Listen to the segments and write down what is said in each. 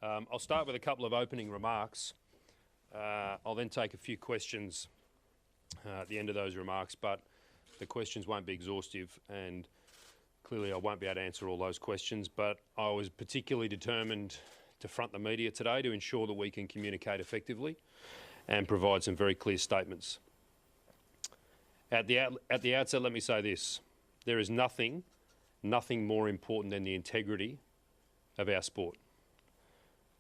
I'll start with a couple of opening remarks. I'll then take a few questions at the end of those remarks, but the questions won't be exhaustive, and clearly I won't be able to answer all those questions, but I was particularly determined to front the media today to ensure that we can communicate effectively and provide some very clear statements. At the outset, let me say this. There is nothing more important than the integrity of our sport.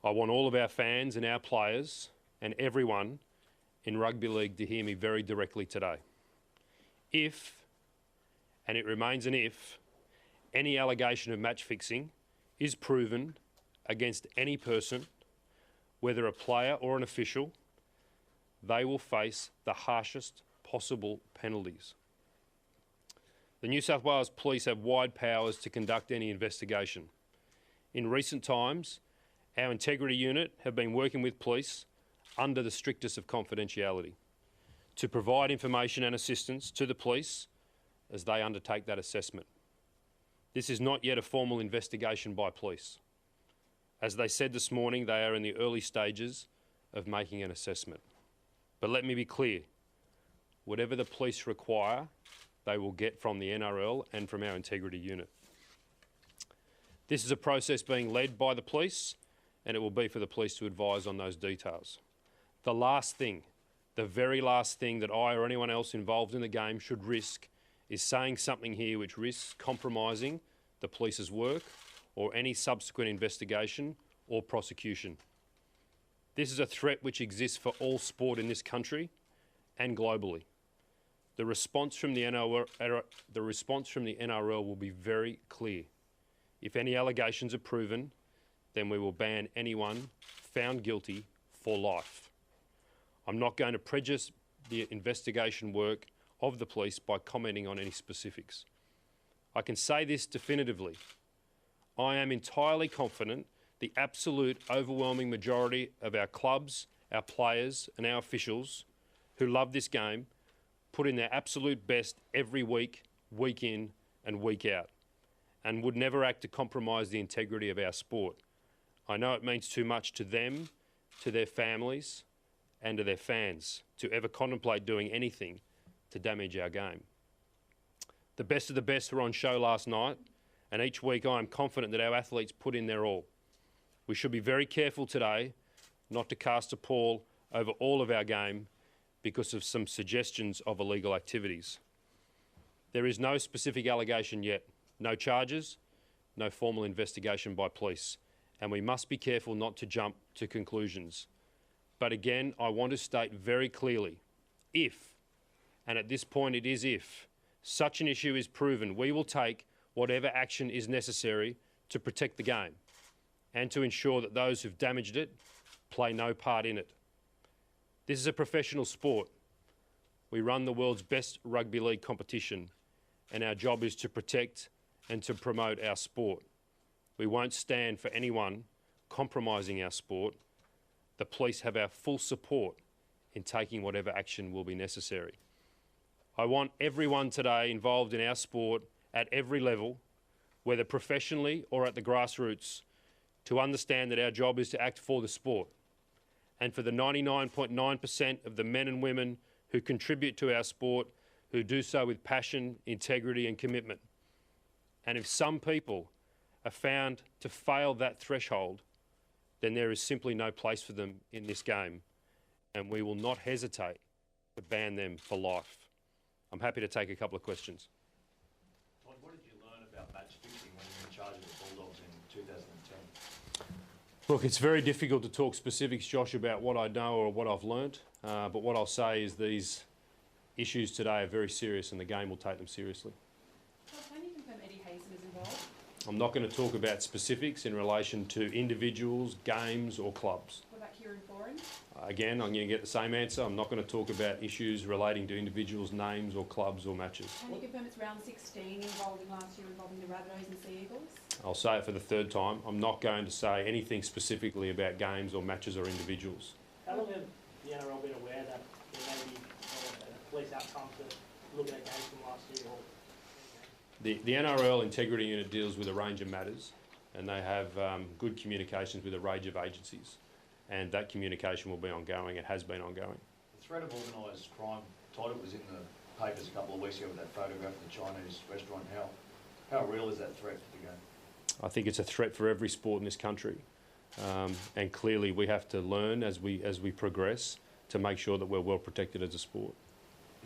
I want all of our fans and our players and everyone in rugby league to hear me very directly today. If, and it remains an if, any allegation of match fixing is proven against any person, whether a player or an official, they will face the harshest possible penalties. The New South Wales Police have wide powers to conduct any investigation. In recent times, our integrity unit have been working with police under the strictest of confidentiality to provide information and assistance to the police as they undertake that assessment. This is not yet a formal investigation by police. As they said this morning, they are in the early stages of making an assessment. But let me be clear, whatever the police require, they will get from the NRL and from our integrity unit. This is a process being led by the police, and it will be for the police to advise on those details. The last thing, the very last thing that I or anyone else involved in the game should risk is saying something here which risks compromising the police's work or any subsequent investigation or prosecution. This is a threat which exists for all sport in this country and globally. The response from the NRL will be very clear. If any allegations are proven, then we will ban anyone found guilty for life. I'm not going to prejudice the investigation work of the police by commenting on any specifics. I can say this definitively. I am entirely confident the absolute overwhelming majority of our clubs, our players and our officials who love this game put in their absolute best every week, week in and week out, and would never act to compromise the integrity of our sport. I know it means too much to them, to their families and to their fans to ever contemplate doing anything to damage our game. The best of the best were on show last night, and each week I am confident that our athletes put in their all. We should be very careful today not to cast a pall over all of our game because of some suggestions of illegal activities. There is no specific allegation yet, no charges, no formal investigation by police, and we must be careful not to jump to conclusions. But again, I want to state very clearly, if, and at this point it is if, such an issue is proven, we will take whatever action is necessary to protect the game and to ensure that those who've damaged it play no part in it. This is a professional sport. We run the world's best rugby league competition, and our job is to protect and to promote our sport. We won't stand for anyone compromising our sport. The police have our full support in taking whatever action will be necessary. I want everyone today involved in our sport at every level, whether professionally or at the grassroots, to understand that our job is to act for the sport and for the 99.9% of the men and women who contribute to our sport, who do so with passion, integrity and commitment. And if some people are found to fail that threshold, then there is simply no place for them in this game, and we will not hesitate to ban them for life. I'm happy to take a couple of questions. Todd, what did you learn about match fixing when you were in charge of the Bulldogs in 2010? Look, it's very difficult to talk specifics, Josh, about what I know or what I've learnt, but what I'll say is these issues today are very serious and the game will take them seriously. Can you confirm Eddie Hazen is involved? I'm not going to talk about specifics in relation to individuals, games or clubs. What about Kieran Foran? Again, I'm going to get the same answer. I'm not going to talk about issues relating to individuals, names or clubs or matches. Can you confirm it's round 16 involving last year involving the Rabbitohs and Sea Eagles? I'll say it for the third time. I'm not going to say anything specifically about games or matches or individuals. How long have the NRL been aware that there may be a police outcome to looking at games from last year? Or The NRL Integrity Unit deals with a range of matters. and they have good communications with a range of agencies, and that communication will be ongoing. It has been ongoing. The threat of organised crime, Todd, it was in the papers a couple of weeks ago with that photograph of the Chinese restaurant. How real is that threat to the game? I think it's a threat for every sport in this country, and clearly we have to learn as we progress to make sure that we're well protected as a sport.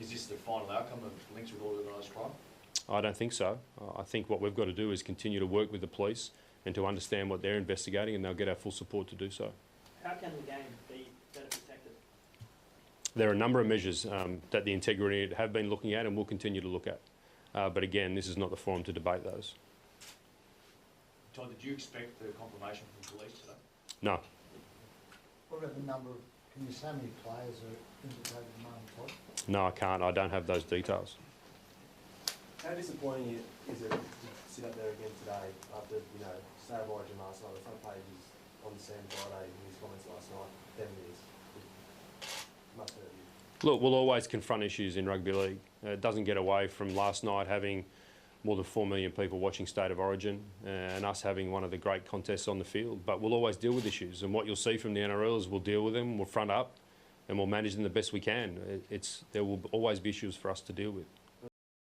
Is this the final outcome of links with organised crime? I don't think so. I think what we've got to do is continue to work with the police and to understand what they're investigating, and they'll get our full support to do so. How can the game be better protected? There are a number of measures that the integrity have been looking at and will continue to look at. But again, this is not the forum to debate those. Todd, did you expect the confirmation from police today? No. What about the number of, can you say how many players are implicated in the moment, Todd? No, I can't. I don't have those details. How disappointing is it to sit up there again today after, State of Origin last night, the front page is on Sam Friday in his comments last night, 10 years. Must hurt you. Look, we'll always confront issues in rugby league. It doesn't get away from last night having more than 4 million people watching State of Origin and us having one of the great contests on the field. But we'll always deal with issues, and what you'll see from the NRL is we'll deal with them, we'll front up, and we'll manage them the best we can. There will always be issues for us to deal with.